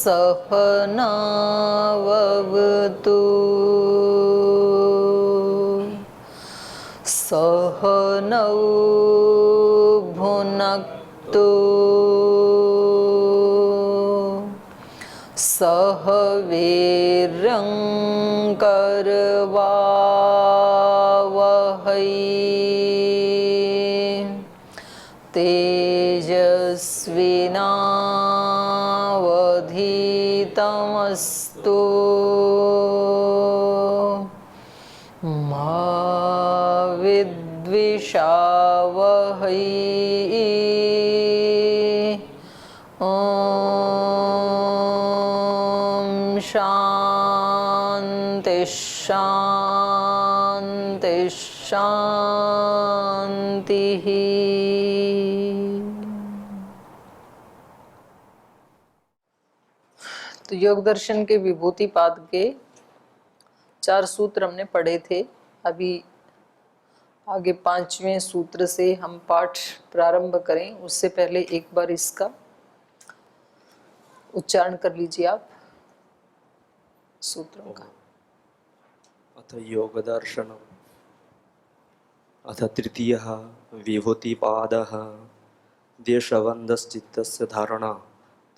सहनाववतु सहनौ भुनक्तु सह वीर्यं करवावहै तेजस्विनावधीतमस्तु मा विद्विषावहै शांति शांति शांति। तो योग दर्शन के विभूति पाद के 4 सूत्र हमने पढ़े थे। अभी आगे 5वें सूत्र से हम पाठ प्रारंभ करें उससे पहले एक बार इसका उच्चारण कर लीजिए आप सूत्रों का। अथ योग दर्शनम् अथ तृतीयः विभूतिपादः देशबन्धश्चित्तस्य धारणा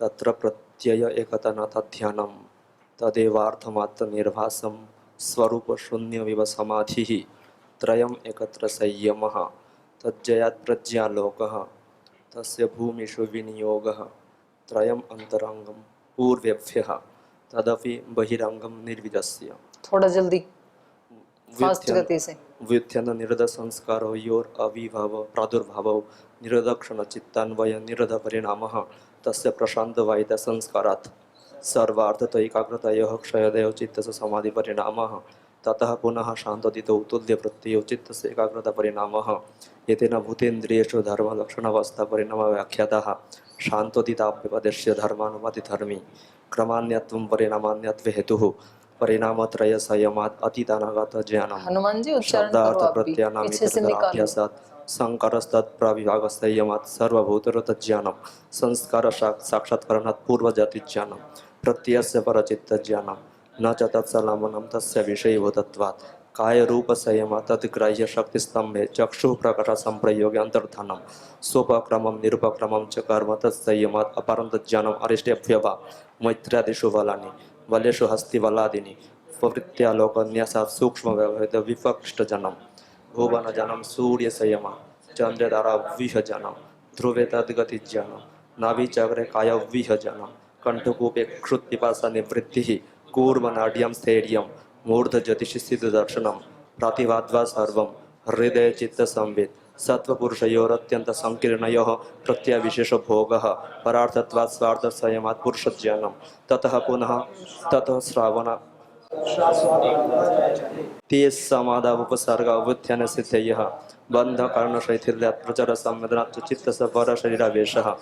तत्र प्रत्यय एकतनथ ध्यानं तदेवार्थमात्रनिर्भासं स्वरूपशून्यमिव समाधिः त्रयम् एकत्र संयमः तज्जयात् प्रज्ञालोकः तस्य भूमिषु विनियोगः त्रयम् अंतरंगं पूर्वेभ्यः तदपि बहिरंगम निर्विदस्य। थोड़ा जल्दी फास्ट गति से। व्युत्थान निरोध संस्कारोयोर अविभाव प्रादुर्भाव निरोधक्षण चित्तान्वय निरोध परिणामः तस्य प्रशांत वायित संस्कारात् सर्वार्थत एकाग्रतयोः क्षयदयो चित्तस्य समाधि परिणामः ततः पुनः शांतोदितो तुल्य प्रत्ययो चित्तस्य एकाग्रता परिणामः एतेन भूतेन्द्रियेषु धर्मलक्षणावस्था परिणाम व्याख्यातः शांतोदिताभ्युपदेश्य धर्मानुमतिधर्मी क्रमान्यत्वं परिणामान्यत्वे हेतुः परिणामत्रय संयमात् अतीतानागत ज्ञानम् हनुमान जी उच्चारण करो शब्दार्थ आप भी प्रत्ययानाम् पीछे से निकालो। अभ्यासात् संकरस्तत् प्रविभाग संयमात् सर्वभूतरत ज्ञानम् संस्कार साक्षात्करणात् पूर्वजाति ज्ञानम् प्रत्ययस्य परचित्त ज्ञानम् न च तत्सलामनं तस्य विषयीभूतत्वात् काय रूप संयम तद्ग्राह्य शक्ति स्तंभे चक्षु प्रकट संप्रयोगे अंतर्धानम सोपक्रमम निरुपक्रमम च कर्म तत्संयमात् अपरंत ज्ञानम अरिष्टेभ्यवा मैत्र्यादिषु बलानि बलेषु हस्ति बलादिनि प्रवृत्त्यालोकन्यासात् सूक्ष्म व्यवहित विपक्षित जनम भुवन जनम सूर्य संयम चंद्रधारा विह जनम ध्रुवे तद्गति ज्ञानम नाभि चक्रे काय विह जनम कंठकूपे क्षुत् पिपासा निवृत्तिः कूर्मनाड्यम स्थैर्यम मूर्ध ज्योतिषि सिद्ध दर्शनम प्रतिभाद्वा सर्वम हृदय चित्त संवेद सत्वपुरुषयोरत्यंत संकीर्णयोः प्रत्यय विशेष भोगः परार्थत्वात् स्वार्थ संयमात् पुरुष ज्ञानम ततः पुनः ततः श्रावण ते समादावुपसर्ग अवुत्थान सिद्धयः बंध कारण शैथिल्यात् प्रचर संवेदनात् चित्तस्य पर शरीरावेशः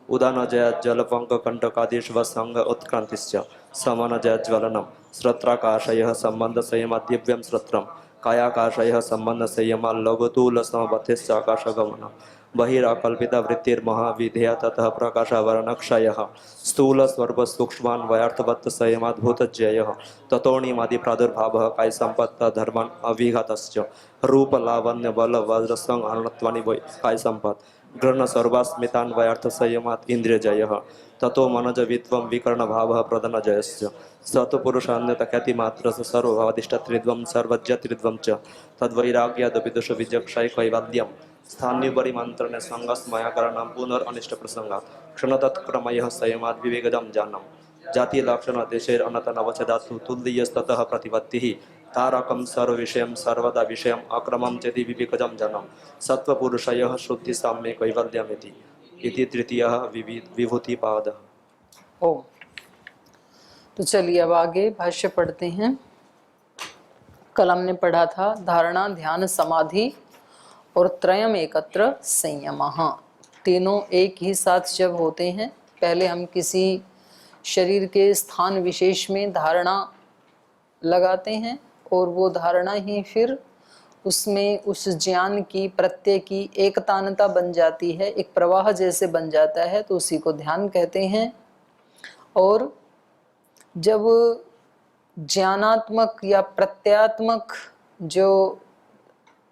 उदान जय जलपंक कंटकादिष्व संग उत्क्रांतिश्च समन जय ज्वलनम श्रोत्राकाशयः संबंध संयमा दिव्यम श्रोत्रम कायाकाशयः संबंध संयमा लघुतूल समबद्धश्च आकाशगमनम बहिराकल्पिता वृत्तिर्महाविधेय ततः प्रकाशावरणक्षयः स्थूल स्वरूप सूक्ष्मान् वयार्थवत् संयमाद्भूतज्ययः ततोऽणिमादि प्रादुर्भावः काय संपत्त धर्मान् अविघातश्च रूप लावण्य बल वज्रसंग अनत्वानि काय संपत् ग्रहण सर्वास्मितान् वयार्थ संयमात् इंद्रियजयः ततो मनज वित्वं विकर्ण भावः प्रधान जयस्य सत्पुरुषान्यत ख्यातिमात्रस्य सर्वभावादिष्टत्रिद्वं सर्वज्ञत्रिद्वं च तद्वैराग्यादविदुष विजक्षाय कैवल्यं स्थान्युपरिमन्त्रणे संगस्मयाकरणं पुनरनिष्टप्रसंगात् क्षणतत्क्रमयः संयमात् विवेकजं जानम् जातिलक्षण देशैरनतनवच्छेदात्तु तुल्यस्ततः प्रतिपत्तिः तारकं सर्वविषयं सर्वदा विषयम् अक्रमं चेति विवेकजं जनम् सत्त्वपुरुषयः शुद्धि साम्ये कैवल्यमिति इति तृतीयः विभूतिपादः। ओम। तो चलिए अब आगे भाष्य पढ़ते हैं। कल हमने पढ़ा था धारणा ध्यान समाधि और त्रयम एकत्र संयमः, तीनों एक ही साथ जब होते हैं, पहले हम किसी शरीर के स्थान विशेष में धारणा लगाते हैं और वो धारणा ही फिर उसमें उस ज्ञान की प्रत्यय की एकतानता बन जाती है, एक प्रवाह जैसे बन जाता है, तो उसी को ध्यान कहते हैं। और जब ज्ञानात्मक या प्रत्यात्मक जो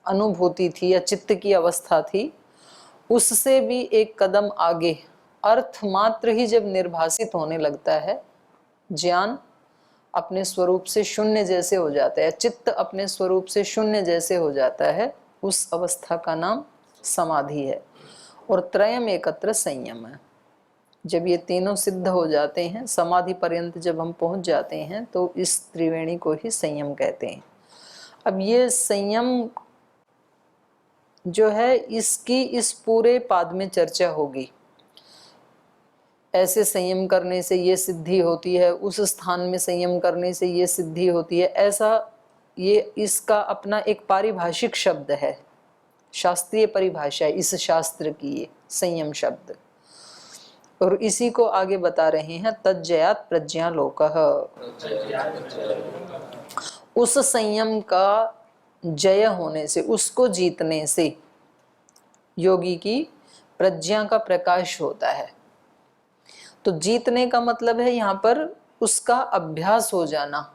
अनुभूति थी या चित्त की अवस्था थी, उससे भी एक कदम आगे अर्थ मात्र ही जब निर्भासित होने लगता है, ज्ञान अपने स्वरूप से शून्य जैसे हो जाता है, चित्त अपने स्वरूप से शून्य जैसे हो जाता है, उस अवस्था का नाम समाधि है। और त्रयम एकत्र संयम है। जब ये तीनों सिद्ध हो जाते हैं, समाधि पर्यंत जब हम पहुंच जाते हैं, तो इस त्रिवेणी को ही संयम कहते हैं। अब ये संयम जो है, इसकी इस पूरे पाद में चर्चा होगी। ऐसे संयम करने से ये सिद्धि होती है, उस स्थान में संयम करने से ये सिद्धि होती है, ऐसा ये इसका अपना एक पारिभाषिक शब्द है, शास्त्रीय परिभाषा है इस शास्त्र की, ये संयम शब्द। और इसी को आगे बता रहे हैं, तज्जयात प्रज्ञालोकः। उस संयम का जय होने से, उसको जीतने से योगी की प्रज्ञा का प्रकाश होता है। तो जीतने का मतलब है यहाँ पर उसका अभ्यास हो जाना,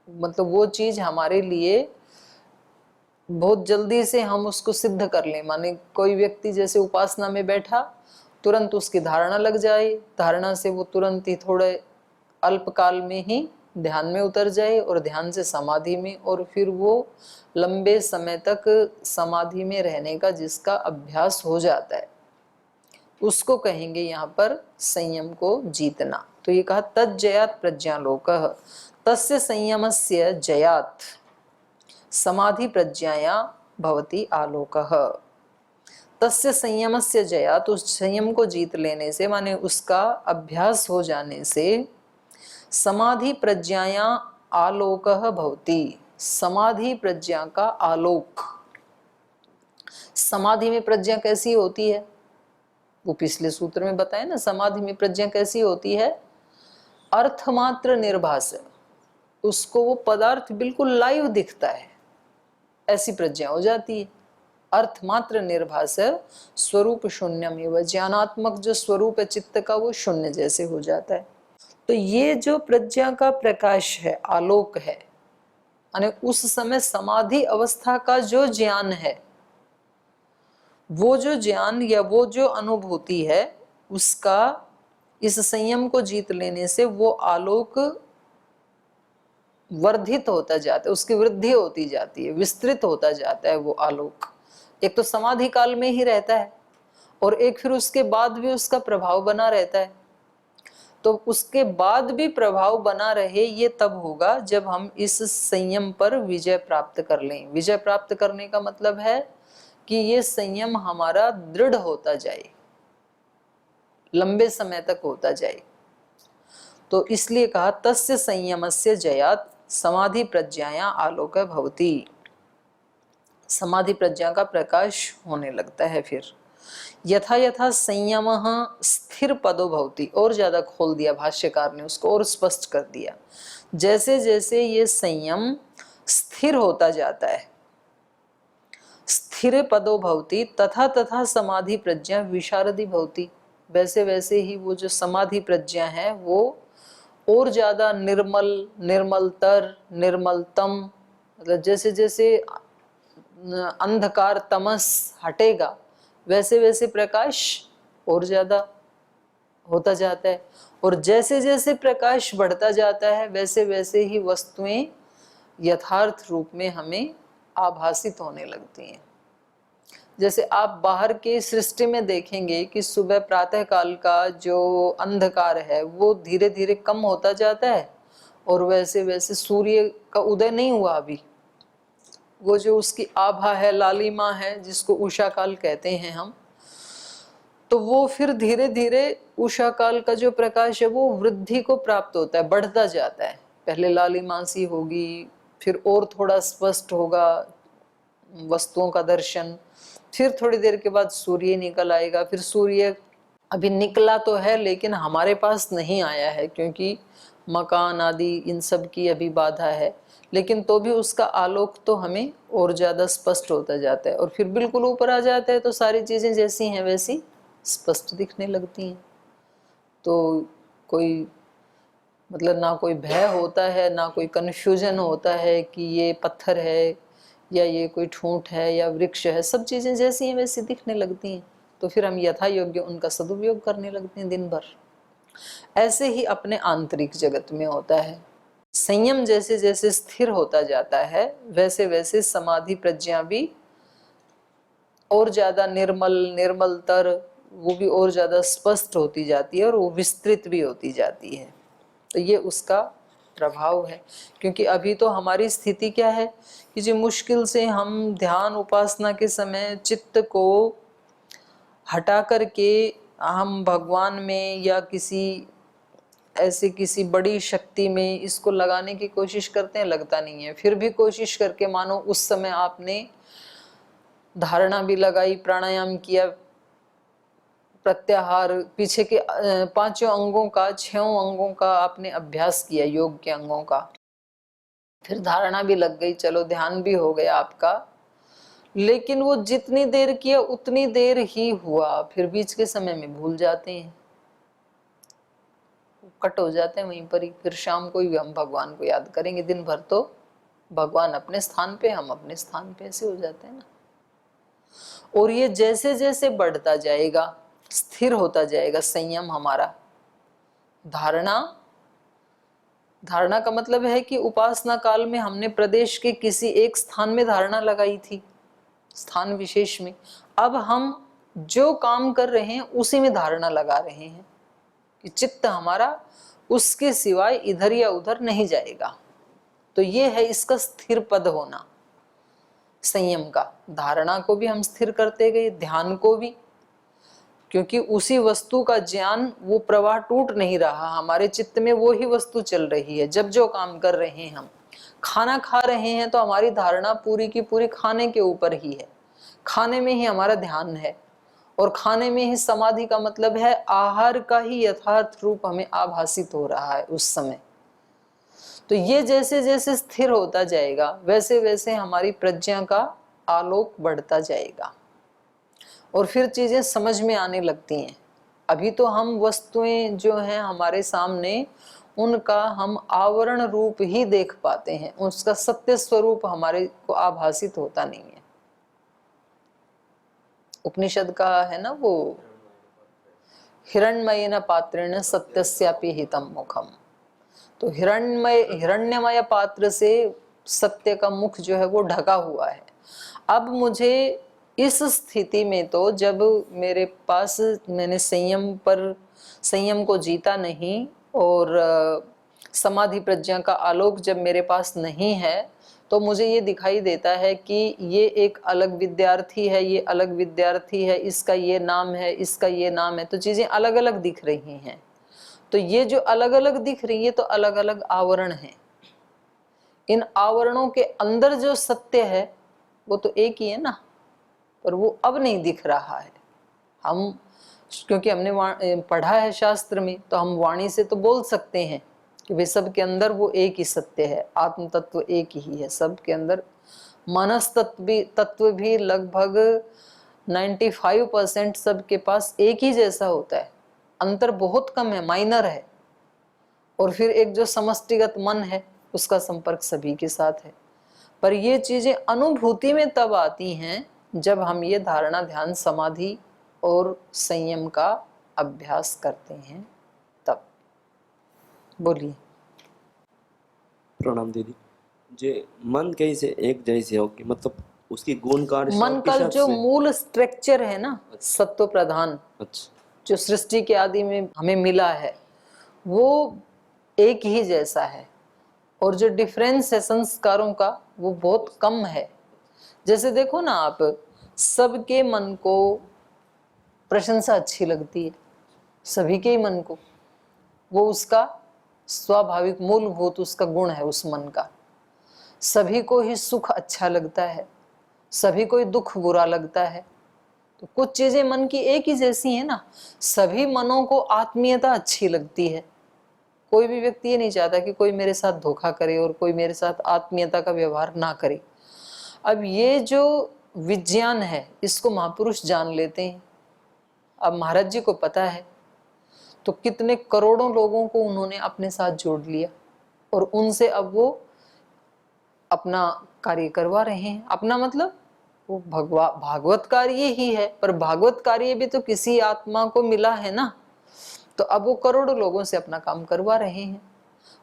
मतलब वो चीज हमारे लिए बहुत जल्दी से हम उसको सिद्ध कर लें। माने कोई व्यक्ति जैसे उपासना में बैठा, तुरंत उसकी धारणा लग जाए, धारणा से वो तुरंत ही थोड़े अल्पकाल में ही ध्यान में उतर जाए, और ध्यान से समाधि में, और फिर वो लंबे समय तक समाधि में रहने का जिसका अभ्यास हो जाता है, उसको कहेंगे यहाँ पर संयम को जीतना। तो ये कहा तज्जयात प्रज्ञालोकः, तस्य संयमस्य जयात समाधि प्रज्ञाया भवति आलोकः। तस्य संयमस्य जयात, उस संयम को जीत लेने से, माने उसका अभ्यास हो जाने से, समाधि प्रज्ञाया आलोकः भवति, समाधि प्रज्ञा का आलोक। समाधि में प्रज्ञा कैसी होती है, वो पिछले सूत्र में बताया ना। समाधि में प्रज्ञा कैसी होती है, अर्थमात्र निर्भास, उसको वो पदार्थ बिल्कुल लाइव दिखता है, ऐसी प्रज्ञा हो जाती है। अर्थमात्र निर्भास, स्वरूप शून्यमेव, ज्ञानात्मक जो स्वरूप है चित्त का, वो शून्य जैसे हो जाता है। तो ये जो प्रज्ञा का प्रकाश है, आलोक है, यानी उस समय समाधि अवस्था का जो ज्ञान है, वो जो ज्ञान या वो जो अनुभूति है, उसका इस संयम को जीत लेने से वो आलोक वर्धित होता जाता है, उसकी वृद्धि होती जाती है, विस्तृत होता जाता है वो आलोक। एक तो समाधि काल में ही रहता है, और एक फिर उसके बाद भी उसका प्रभाव बना रहता है। तो उसके बाद भी प्रभाव बना रहे, ये तब होगा जब हम इस संयम पर विजय प्राप्त कर लें। विजय प्राप्त करने का मतलब है कि ये संयम हमारा दृढ़ होता जाए, लंबे समय तक होता जाए। तो इसलिए कहा तस्य संयमस्य जयात समाधि प्रज्ञाया आलोक भवति, समाधि प्रज्ञा का प्रकाश होने लगता है। फिर यथा यथा संयम स्थिर पदो भवति, और ज्यादा खोल दिया भाष्यकार ने उसको, और स्पष्ट कर दिया। जैसे जैसे ये संयम स्थिर होता जाता है, स्थिर पदो भवति, तथा तथा समाधि प्रज्ञा विशारदी भवति, वैसे वैसे ही वो जो समाधि प्रज्ञा है वो और ज्यादा निर्मल, निर्मलतर, निर्मलतम, मतलब जैसे जैसे अंधकार तमस हटेगा, वैसे वैसे प्रकाश और ज्यादा होता जाता है। और जैसे जैसे प्रकाश बढ़ता जाता है, वैसे वैसे ही वस्तुएं यथार्थ रूप में हमें आभासित होने लगती हैं। जैसे आप बाहर के सृष्टि में देखेंगे कि सुबह प्रातः काल का जो अंधकार है वो धीरे धीरे कम होता जाता है, और वैसे वैसे सूर्य का उदय नहीं हुआ अभी, वो जो उसकी आभा है, लालिमा है, जिसको उषा काल कहते हैं हम, तो वो फिर धीरे धीरे उषा काल का जो प्रकाश है वो वृद्धि को प्राप्त होता है, बढ़ता जाता है। पहले लालिमा सी होगी, फिर और थोड़ा स्पष्ट होगा वस्तुओं का दर्शन, फिर थोड़ी देर के बाद सूर्य निकल आएगा। फिर सूर्य अभी निकला तो है लेकिन हमारे पास नहीं आया है, क्योंकि मकान आदि इन सब की अभी बाधा है, लेकिन तो भी उसका आलोक तो हमें और ज़्यादा स्पष्ट होता जाता है। और फिर बिल्कुल ऊपर आ जाता है तो सारी चीज़ें जैसी हैं वैसी स्पष्ट दिखने लगती हैं। तो कोई मतलब ना कोई भय होता है, ना कोई कन्फ्यूजन होता है कि ये पत्थर है या ये कोई ठूंठ है या वृक्ष है। सब चीज़ें जैसी हैं वैसी दिखने लगती हैं। तो फिर हम यथा योग्य उनका सदुपयोग करने लगते हैं दिन भर। ऐसे ही अपने आंतरिक जगत में होता है। संयम जैसे जैसे स्थिर होता जाता है वैसे वैसे समाधि प्रज्ञा भी और ज़्यादा निर्मलतर, वो भी और ज़्यादा स्पष्ट होती जाती है और वो विस्तृत भी होती जाती है। तो ये उसका प्रभाव है। क्योंकि अभी तो हमारी स्थिति क्या है कि जो मुश्किल से हम ध्यान उपासना के समय चित्त को हटा करके हम भगवान में या किसी ऐसे किसी बड़ी शक्ति में इसको लगाने की कोशिश करते हैं, लगता नहीं है। फिर भी कोशिश करके मानो उस समय आपने धारणा भी लगाई, प्राणायाम किया, प्रत्याहार, पीछे के 5 अंगों का 6 अंगों का आपने अभ्यास किया, योग के अंगों का, फिर धारणा भी लग गई, चलो ध्यान भी हो गया आपका, लेकिन वो जितनी देर किया उतनी देर ही हुआ। फिर बीच के समय में भूल जाते हैं, कट हो जाते हैं वहीं पर ही। फिर शाम को ही हम भगवान को याद करेंगे, दिन भर तो भगवान अपने स्थान पे, हम अपने स्थान पे, ऐसे हो जाते हैं ना। और ये जैसे जैसे बढ़ता जाएगा, स्थिर होता जाएगा संयम हमारा। धारणा का मतलब है कि उपासना काल में हमने प्रदेश के किसी एक स्थान में धारणा लगाई थी, स्थान विशेष में। अब हम जो काम कर रहे हैं उसी में धारणा लगा रहे हैं कि चित्त हमारा उसके सिवाय इधर या उधर नहीं जाएगा। तो ये है इसका स्थिर पद होना संयम का। धारणा को भी हम स्थिर करते गए, ध्यान को भी, क्योंकि उसी वस्तु का ज्ञान, वो प्रवाह टूट नहीं रहा, हमारे चित्त में वो ही वस्तु चल रही है। जब जो काम कर रहे हैं, हम खाना खा रहे हैं तो हमारी धारणा पूरी की पूरी खाने के ऊपर ही है, खाने में ही हमारा ध्यान है। और खाने में ही समाधि का मतलब है आहार का ही यथार्थ रूप हमें आभासित हो रहा है उस समय। तो ये जैसे जैसे स्थिर होता जाएगा वैसे वैसे हमारी प्रज्ञा का आलोक बढ़ता जाएगा और फिर चीजें समझ में आने लगती हैं। अभी तो हम वस्तुएं जो हैं हमारे सामने, उनका हम आवरण रूप ही देख पाते हैं, उसका सत्य स्वरूप हमारे को आभासित होता नहीं है। उपनिषद का है ना वो, हिरण्मयेन पात्रेण सत्यस्यापि हितम मुखम। तो हिरण्यमय पात्र से सत्य का मुख जो है वो ढका हुआ है। अब मुझे इस स्थिति में, तो जब मेरे पास मैंने संयम को जीता नहीं और समाधि प्रज्ञा का आलोक जब मेरे पास नहीं है, तो मुझे ये दिखाई देता है कि ये एक अलग विद्यार्थी है, ये अलग विद्यार्थी है, इसका ये नाम है, इसका ये नाम है। तो चीजें अलग अलग दिख रही हैं। तो ये जो अलग अलग दिख रही है तो अलग अलग आवरण हैं। इन आवरणों के अंदर जो सत्य है वो तो एक ही है ना, पर वो अब नहीं दिख रहा है। हम क्योंकि हमने पढ़ा है शास्त्र में, तो हम वाणी से तो बोल सकते हैं कि वे सब के अंदर वो एक ही सत्य है, आत्म तत्व एक ही है सब के अंदर। मनस तत्व भी लगभग 95% सबके पास एक ही जैसा होता है, अंतर बहुत कम है, माइनर है। और फिर एक जो समष्टिगत मन है उसका संपर्क सभी के साथ है। पर ये चीजें अनुभूति में तब आती हैं जब हम ये धारणा, ध्यान, समाधि और संयम का अभ्यास करते हैं तब। बोलिए। प्रणाम दीदी। जे मन कैसे एक जैसे होगी, मतलब उसकी गुणकारी मन का जो मूल स्ट्रक्चर है ना, सत्व प्रधान, अच्छा, जो सृष्टि के आदि में हमें मिला है, वो एक ही जैसा है। और जो डिफरेंस है संस्कारों का वो बहुत कम है। जैसे देखो ना आप, सबके मन को प्रशंसा अच्छी लगती है, सभी के ही मन को, वो उसका स्वाभाविक मूलभूत उसका गुण है उस मन का। सभी को ही सुख अच्छा लगता है, सभी को ही दुख बुरा लगता है। तो कुछ चीजें मन की एक ही जैसी है ना। सभी मनों को आत्मीयता अच्छी लगती है। कोई भी व्यक्ति ये नहीं चाहता कि कोई मेरे साथ धोखा करे और कोई मेरे साथ आत्मीयता का व्यवहार ना करे। अब ये जो विज्ञान है इसको महापुरुष जान लेते हैं। अब महाराज जी को पता है, तो कितने करोड़ों लोगों को उन्होंने अपने साथ जोड़ लिया और उनसे अब वो अपना कार्य करवा रहे हैं। अपना मतलब वो भागवत कार्य ही है, पर भागवत कार्य भी तो किसी आत्मा को मिला है ना, तो अब वो करोड़ों लोगों से अपना काम करवा रहे हैं।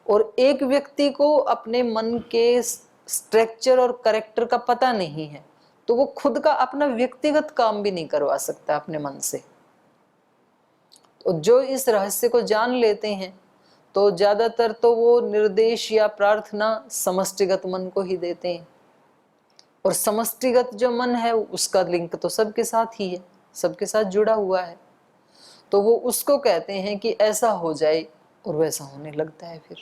और एक व्यक्ति को अपने मन के स्ट्रक्चर और कैरेक्टर का पता नहीं है, तो वो खुद का अपना व्यक्तिगत काम भी नहीं करवा सकता अपने मन से। तो जो इस रहस्य को जान लेते हैं तो ज्यादातर तो वो निर्देश या प्रार्थना समष्टिगत मन को ही देते हैं, और समष्टिगत जो मन है उसका लिंक तो सबके साथ ही है, सबके साथ जुड़ा हुआ है, तो वो उसको कहते हैं कि ऐसा हो जाए और वैसा होने लगता है। फिर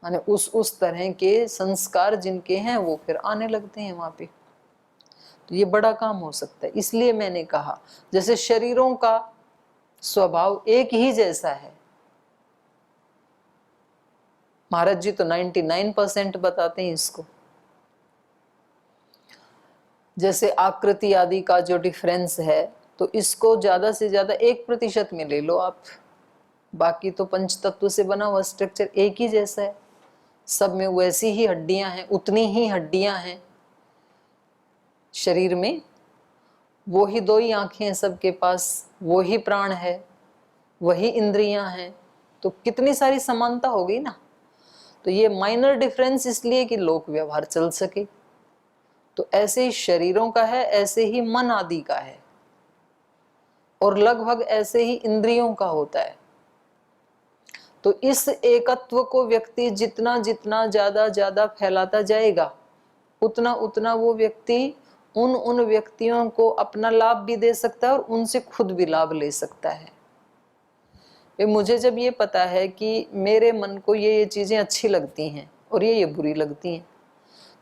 माने उस तरह के संस्कार जिनके हैं वो फिर आने लगते हैं वहां पे। तो ये बड़ा काम हो सकता है। इसलिए मैंने कहा जैसे शरीरों का स्वभाव एक ही जैसा है, महाराज जी तो 99% बताते हैं इसको। जैसे आकृति आदि का जो डिफरेंस है तो इसको ज्यादा से ज्यादा 1% में ले लो आप, बाकी तो पंच तत्व से बना हुआ स्ट्रक्चर एक ही जैसा है। सब में वैसी ही हड्डियां हैं, उतनी ही हड्डियां हैं शरीर में, वो ही 2 ही आंखें हैं सबके पास, वो ही प्राण है, वही इंद्रियां हैं, तो कितनी सारी समानता हो गई ना। तो ये माइनर डिफरेंस इसलिए कि लोक व्यवहार चल सके। तो ऐसे ही शरीरों का है, ऐसे ही मन आदि का है, और लगभग ऐसे ही इंद्रियों का होता है। तो इस एकत्व को व्यक्ति जितना जितना ज्यादा फैलाता जाएगा उतना उतना वो व्यक्ति उन व्यक्तियों को अपना लाभ भी दे सकता है और उनसे खुद भी लाभ ले सकता है। मुझे जब ये पता है कि मेरे मन को ये चीजें अच्छी लगती हैं और ये बुरी लगती हैं,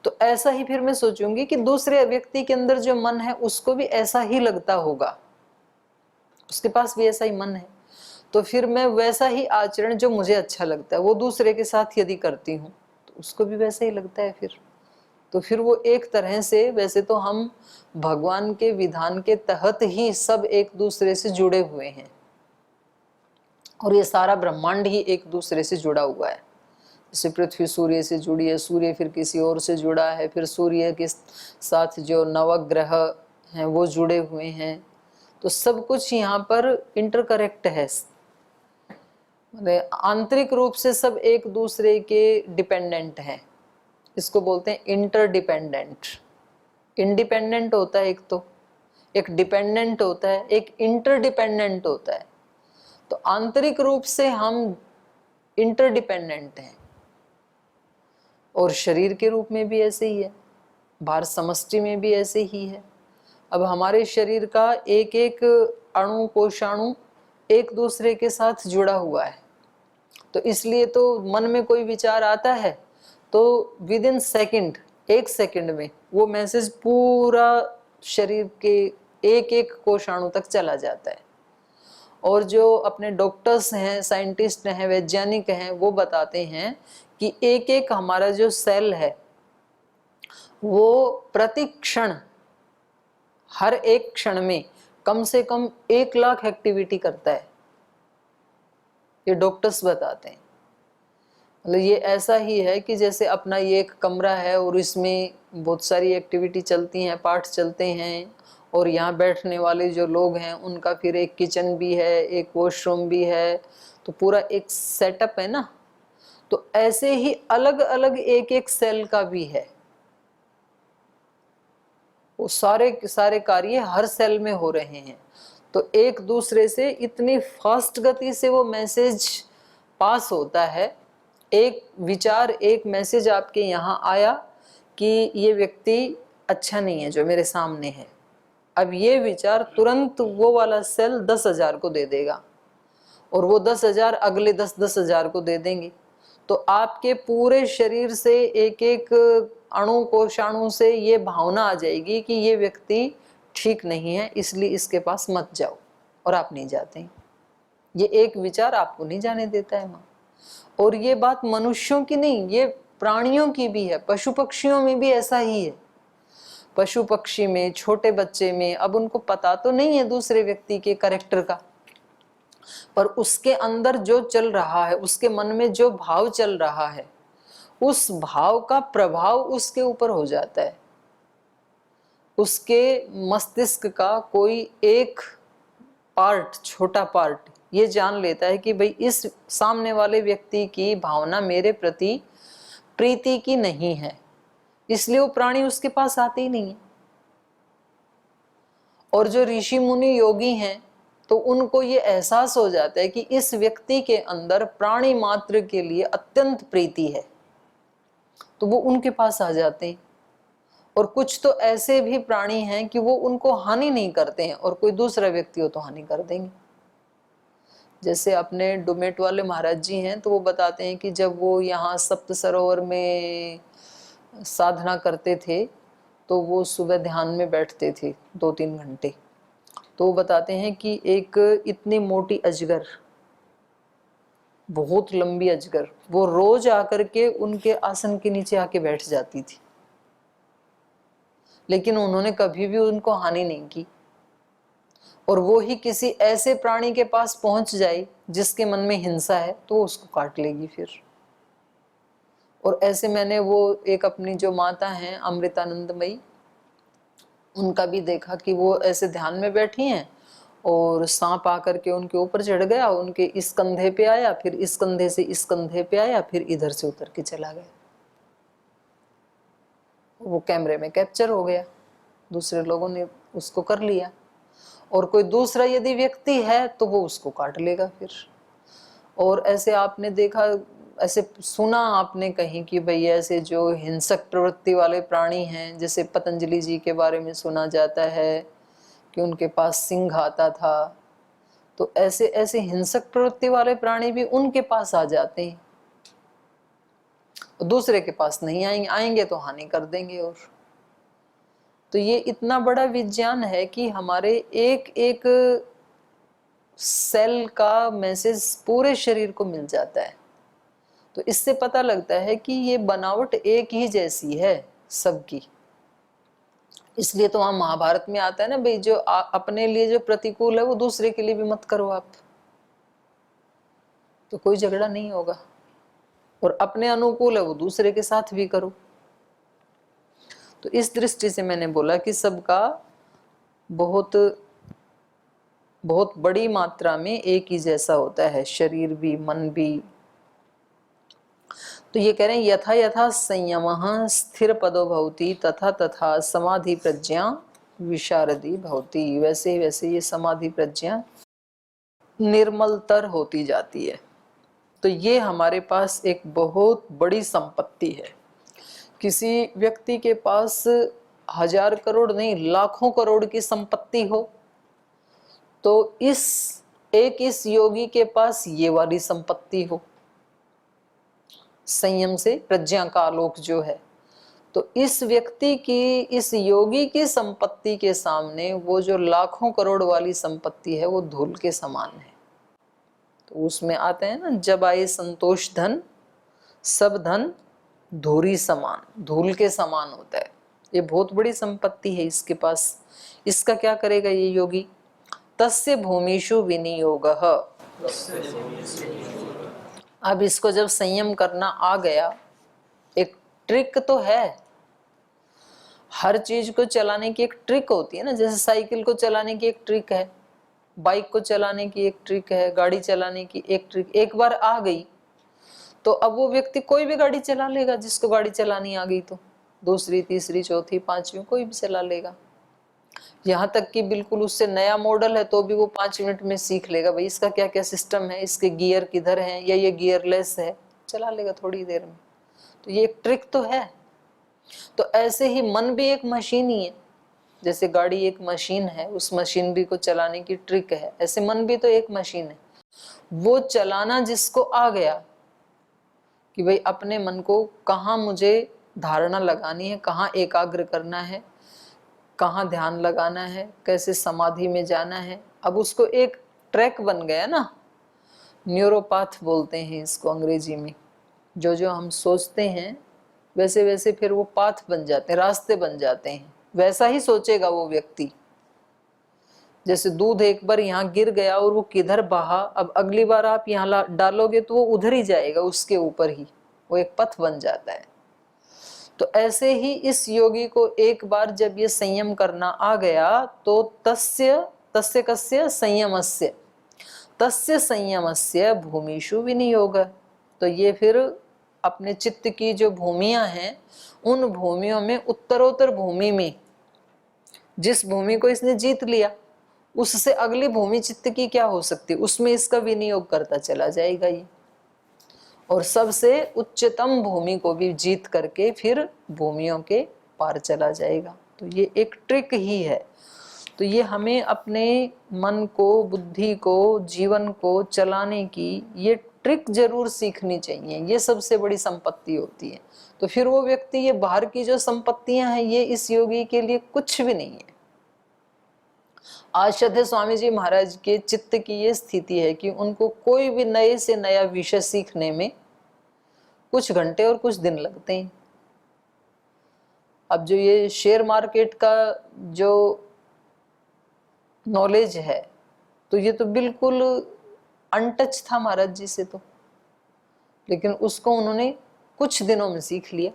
तो ऐसा ही फिर मैं सोचूंगी कि दूसरे व्यक्ति के अंदर जो मन है उसको भी ऐसा ही लगता होगा, उसके पास भी ऐसा ही मन है, तो फिर मैं वैसा ही आचरण जो मुझे अच्छा लगता है वो दूसरे के साथ यदि करती हूँ तो उसको भी वैसा ही लगता है फिर। तो फिर वो एक तरह से, वैसे तो हम भगवान के विधान के तहत ही सब एक दूसरे से जुड़े हुए हैं, और ये सारा ब्रह्मांड ही एक दूसरे से जुड़ा हुआ है। जैसे पृथ्वी सूर्य से जुड़ी है, सूर्य फिर किसी और से जुड़ा है, फिर सूर्य के साथ जो नवग्रह हैं वो जुड़े हुए हैं, तो सब कुछ यहाँ पर इंटरकरेक्ट है। आंतरिक रूप से सब एक दूसरे के डिपेंडेंट हैं, इसको बोलते हैं इंटरडिपेंडेंट। इंडिपेंडेंट होता है एक, तो एक डिपेंडेंट होता है, एक इंटरडिपेंडेंट होता है। तो आंतरिक रूप से हम इंटरडिपेंडेंट हैं, और शरीर के रूप में भी ऐसे ही है, बाहर समष्टि में भी ऐसे ही है। अब हमारे शरीर का एक एक अणु कोशाणु एक दूसरे के साथ जुड़ा हुआ है, तो इसलिए तो मन में कोई विचार आता है तो विद इन सेकेंड, 1 सेकेंड में वो मैसेज पूरा शरीर के एक एक कोशाणु तक चला जाता है। और जो अपने डॉक्टर्स हैं, साइंटिस्ट हैं, वैज्ञानिक हैं, वो बताते हैं कि एक एक हमारा जो सेल है वो प्रति क्षण, हर एक क्षण में कम से कम 1 लाख एक्टिविटी करता है, ये डॉक्टर्स बताते हैं। मतलब ये ऐसा ही है कि जैसे अपना ये एक कमरा है और इसमें बहुत सारी एक्टिविटी चलती हैं, पाठ चलते हैं, और यहाँ बैठने वाले जो लोग हैं उनका फिर एक किचन भी है, एक वॉशरूम भी है, तो पूरा एक सेटअप है ना। तो ऐसे ही अलग अलग एक एक सेल का भी है, वो सारे कार्य हर सेल में हो रहे हैं। तो एक दूसरे से इतनी फास्ट गति से वो मैसेज पास होता है। एक विचार, एक मैसेज आपके यहाँ आया कि ये व्यक्ति अच्छा नहीं है जो मेरे सामने है, अब ये विचार तुरंत वो वाला सेल 10,000 को दे देगा, और वो 10,000 अगले 10,000 को दे देंगे। तो आपके पूरे शरीर से एक एक अणु कोशाणु से ये भावना आ जाएगी कि ये व्यक्ति ठीक नहीं है, इसलिए इसके पास मत जाओ, और आप नहीं जाते हैं। ये एक विचार आपको नहीं जाने देता है माँ। और ये बात मनुष्यों की नहीं, ये प्राणियों की भी है, पशु पक्षियों में भी ऐसा ही है। पशु पक्षी में, छोटे बच्चे में, अब उनको पता तो नहीं है दूसरे व्यक्ति के कैरेक्टर का, पर उसके अंदर जो चल रहा है, उसके मन में जो भाव चल रहा है, उस भाव का प्रभाव उसके ऊपर हो जाता है। उसके मस्तिष्क का कोई एक पार्ट, छोटा पार्ट ये जान लेता है कि भाई इस सामने वाले व्यक्ति की भावना मेरे प्रति प्रीति की नहीं है, इसलिए वो प्राणी उसके पास आते ही नहीं है। और जो ऋषि मुनि योगी हैं तो उनको ये एहसास हो जाता है कि इस व्यक्ति के अंदर प्राणी मात्र के लिए अत्यंत प्रीति है, तो वो उनके पास आ जाते हैं। और कुछ तो ऐसे भी प्राणी हैं कि वो उनको हानि नहीं करते हैं, और कोई दूसरा व्यक्ति हो तो हानि कर देंगे। जैसे अपने डोमेट वाले महाराज जी हैं, तो वो बताते हैं कि जब वो यहाँ सप्त सरोवर में साधना करते थे तो वो सुबह ध्यान में बैठते थे 2-3 घंटे। तो वो बताते हैं कि एक इतनी मोटी अजगर, बहुत लंबी अजगर, वो रोज आकर के उनके आसन के नीचे आके बैठ जाती थी, लेकिन उन्होंने कभी भी उनको हानि नहीं की। और वो ही किसी ऐसे प्राणी के पास पहुंच जाए जिसके मन में हिंसा है तो उसको काट लेगी फिर। और ऐसे मैंने वो एक अपनी जो माता हैं अमृतानंदमयी, उनका भी देखा कि वो ऐसे ध्यान में बैठी हैं और सांप आकर के उनके ऊपर चढ़ गया, उनके इस कंधे पे आया, फिर इस कंधे से इस कंधे पे आया, फिर इधर से उतर के चला गया। वो कैमरे में कैप्चर हो गया, दूसरे लोगों ने उसको कर लिया। और कोई दूसरा यदि व्यक्ति है तो वो उसको काट लेगा फिर। और ऐसे आपने देखा, ऐसे सुना आपने कहीं कि भाई ऐसे जो हिंसक प्रवृत्ति वाले प्राणी हैं, जैसे पतंजलि जी के बारे में सुना जाता है कि उनके पास सिंह आता था, तो ऐसे ऐसे हिंसक प्रवृत्ति वाले प्राणी भी उनके पास आ जाते हैं, दूसरे के पास नहीं आएंगे, आएंगे तो हानि कर देंगे। और तो ये इतना बड़ा विज्ञान है कि हमारे एक एक सेल का मैसेज पूरे शरीर को मिल जाता है। तो इससे पता लगता है कि ये बनावट एक ही जैसी है सबकी। इसलिए तो वहां महाभारत में आता है ना भाई, जो अपने लिए जो प्रतिकूल है वो दूसरे के लिए भी मत करो आप, तो कोई झगड़ा नहीं होगा। और अपने अनुकूल है वो दूसरे के साथ भी करो। तो इस दृष्टि से मैंने बोला कि सबका बहुत बहुत बड़ी मात्रा में एक ही जैसा होता है, शरीर भी मन भी। तो ये कह रहे हैं यथा यथा संयमः स्थिर पदो भवति तथा तथा समाधि प्रज्ञा विशारदी भवति, वैसे वैसे ये समाधि प्रज्ञा निर्मलतर होती जाती है। तो ये हमारे पास एक बहुत बड़ी संपत्ति है। किसी व्यक्ति के पास 1000 करोड़ नहीं, लाखों करोड़ की संपत्ति हो, तो इस योगी के पास ये वाली संपत्ति हो, संयम से प्रज्ञा का आलोक जो है, तो इस व्यक्ति की, इस योगी की संपत्ति के सामने वो जो लाखों करोड़ वाली संपत्ति है वो धूल के समान है। तो उसमें आते हैं ना, जब आए संतोष धन सब धन धूरी समान, धूल के समान होता है। ये बहुत बड़ी संपत्ति है इसके पास। इसका क्या करेगा ये योगी? तस्य भूमिषु विनियोगः। अब इसको जब संयम करना आ गया, एक ट्रिक तो है, हर चीज को चलाने की एक ट्रिक होती है ना। जैसे साइकिल को चलाने की एक ट्रिक है, बाइक को चलाने की एक ट्रिक है, गाड़ी चलाने की एक ट्रिक। एक बार आ गई तो अब वो व्यक्ति कोई भी गाड़ी चला लेगा, जिसको गाड़ी चलानी आ गई तो दूसरी तीसरी चौथी पांचवी कोई भी चला लेगा। यहाँ तक कि बिल्कुल उससे नया मॉडल है तो भी वो 5 मिनट में सीख लेगा, भाई इसका क्या क्या सिस्टम है, इसके गियर किधर हैं, या ये गियरलेस है, चला लेगा थोड़ी देर में। तो ये एक ट्रिक तो है। तो ऐसे ही मन भी एक मशीन ही है। जैसे गाड़ी एक मशीन है, उस मशीनरी को चलाने की ट्रिक है, ऐसे मन भी तो एक मशीन है। वो चलाना जिसको आ गया कि भाई अपने मन को कहाँ मुझे धारणा लगानी है, कहाँ एकाग्र करना है, कहाँ ध्यान लगाना है, कैसे समाधि में जाना है, अब उसको एक ट्रैक बन गया ना। न्यूरोपाथ बोलते हैं इसको अंग्रेजी में। जो जो हम सोचते हैं वैसे वैसे फिर वो पाथ बन जाते हैं, रास्ते बन जाते हैं। वैसा ही सोचेगा वो व्यक्ति। जैसे दूध एक बार यहाँ गिर गया और वो किधर बहा, अब अगली बार आप यहाँ डालोगे तो वो उधर ही जाएगा, उसके ऊपर ही, वो एक पथ बन जाता है। तो ऐसे ही इस योगी को एक बार जब ये संयम करना आ गया तो तस्य तस्य कस्य संयमस्य, तस्य संयमस्य भूमिषु विनियोग, तो ये फिर अपने चित्त की जो भूमियां हैं उन भूमियों में, उत्तरोत्तर भूमि में, जिस भूमि को इसने जीत लिया उससे अगली भूमि चित्त की क्या हो सकती है, उसमें इसका विनियोग करता चला जाएगा ये, और सबसे उच्चतम भूमि को भी जीत करके फिर भूमियों के पार चला जाएगा। तो ये एक ट्रिक ही है। तो ये हमें अपने मन को, बुद्धि को, जीवन को चलाने की ये ट्रिक जरूर सीखनी चाहिए, ये सबसे बड़ी संपत्ति होती है। तो फिर वो व्यक्ति, ये बाहर की जो संपत्तियां हैं ये इस योगी के लिए कुछ भी नहीं है। आज श्रद्धेय स्वामी जी महाराज के चित्त की ये स्थिति है कि उनको कोई भी नए से नया विषय सीखने में कुछ घंटे और कुछ दिन लगते हैं। अब जो ये शेयर मार्केट का जो नॉलेज है तो ये तो बिल्कुल अनटच था महाराज जी से तो, लेकिन उसको उन्होंने कुछ दिनों में सीख लिया।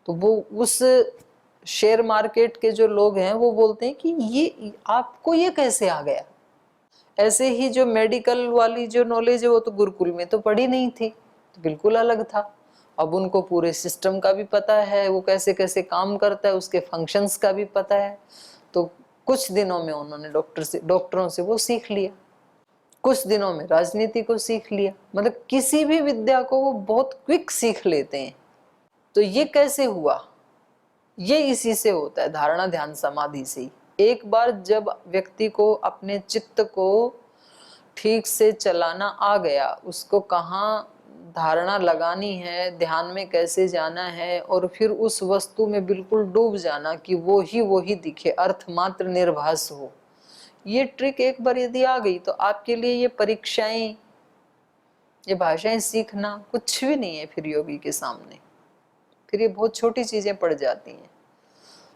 तो वो उस शेयर मार्केट के जो लोग हैं वो बोलते हैं कि ये आपको ये कैसे आ गया। ऐसे ही जो मेडिकल वाली जो नॉलेज है वो तो गुरुकुल में तो पढ़ी नहीं थी, तो बिल्कुल अलग था। अब उनको पूरे सिस्टम का भी पता है, वो कैसे कैसे काम करता है, उसके फंक्शंस का भी पता है। तो कुछ दिनों में उन्होंने डॉक्टरों से वो सीख लिया, कुछ दिनों में राजनीति को सीख लिया। मतलब किसी भी विद्या को वो बहुत क्विक सीख लेते हैं। तो ये कैसे हुआ? ये इसी से होता है, धारणा ध्यान समाधि से ही। एक बार जब व्यक्ति को अपने चित्त को ठीक से चलाना आ गया, उसको कहाँ धारणा लगानी है, ध्यान में कैसे जाना है, और फिर उस वस्तु में बिल्कुल डूब जाना कि वो ही दिखे, अर्थ मात्र निर्भास हो, ये ट्रिक एक बार यदि आ गई तो आपके लिए ये परीक्षाएं, ये भाषाएं सीखना कुछ भी नहीं है फिर योगी के सामने। फिर ये बहुत छोटी चीजें पड़ जाती हैं।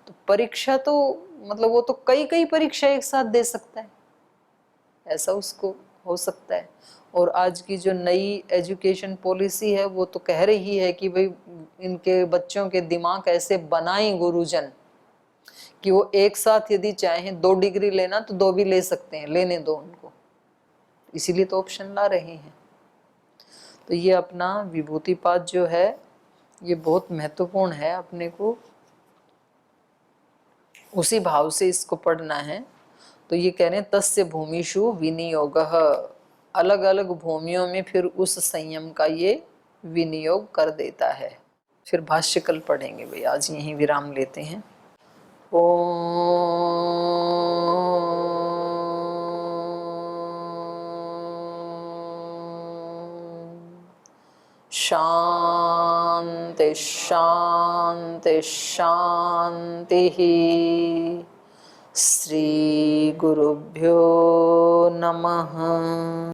तो परीक्षा तो मतलब वो तो कई कई परीक्षा एक साथ दे सकता है, ऐसा उसको हो सकता है। और आज की जो नई एजुकेशन पॉलिसी है वो तो कह रही है कि भाई इनके बच्चों के दिमाग ऐसे बनाएं गुरुजन कि वो एक साथ यदि चाहें 2 डिग्री लेना तो 2 भी ले सकते हैं, लेने दो उनको। इसीलिए तो ऑप्शन ला रहे हैं। तो ये अपना विभूतिपाद जो है ये बहुत महत्वपूर्ण है, अपने को उसी भाव से इसको पढ़ना है। तो ये कह रहे हैं तस्य भूमिषु विनियोगः, अलग अलग भूमियों में फिर उस संयम का ये विनियोग कर देता है। फिर भाष्य कल पढ़ेंगे भाई, आज यहीं विराम लेते हैं। शांति शांति शांति। श्री गुरुभ्यो नमः।